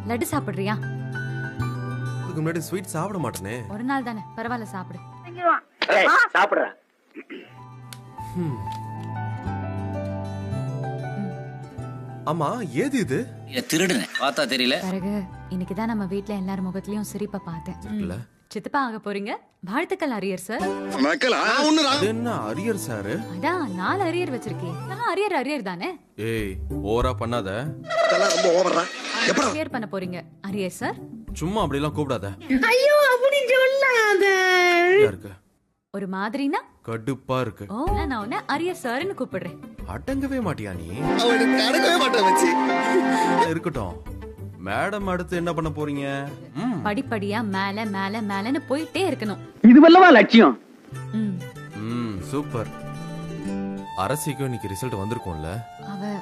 லட்டு சாப்பிடுறியா? இதுக்கு முன்னாடி ஸ்வீட் சாப்பிட மாட்டேனே. ஒரு நாள் தானே, பரவாயில்ல சாப்பிடு. சாப்பிடுற ஆமா, ஏது இது? திருடுன பார்த்தா தெரியல. பிறகு இன்னைக்குதான் நம்ம வீட்ல எல்லார் முகத்திலயும் சிரிப்பை பார்த்தேன். இருக்குல்ல? சித்தப்பா ஆக போறீங்க, வாழ்த்துக்கள் அரியர் சார். அது என்ன அரியர் சாரு? அதான் 4 அரியர் வச்சிருக்கேன். நான் அரியர் தானே. ஏய், ஓவரா பண்ணாத. அரியர் பண்ண போறீங்க அரியர் சார். சும்மா அப்படி எல்லாம் கூப்பிடாத. ஐயோ அப்படி சொல்லாத. இருக்கு ஒரு மாதிரினா கடுப்பா இருக்கு. ஓ, நான் உன்னை அரியர் சார்னு கூப்பிடுறேன். அடங்கவே மாட்டியா நீ? அவனுக்கு அடங்கவே மாட்டான் வச்சு. இருக்கட்டும். மேடம் அடுத்து என்ன பண்ண போறீங்க? படிப்படியா மேல மேல மேலன்னு போயிட்டே இருக்கணும். இதுவல்லவா லட்சியம். ம். சூப்பர். அரசிக்கும் இன்னைக்கு ரிசல்ட் வந்திருக்கும்ல? அவ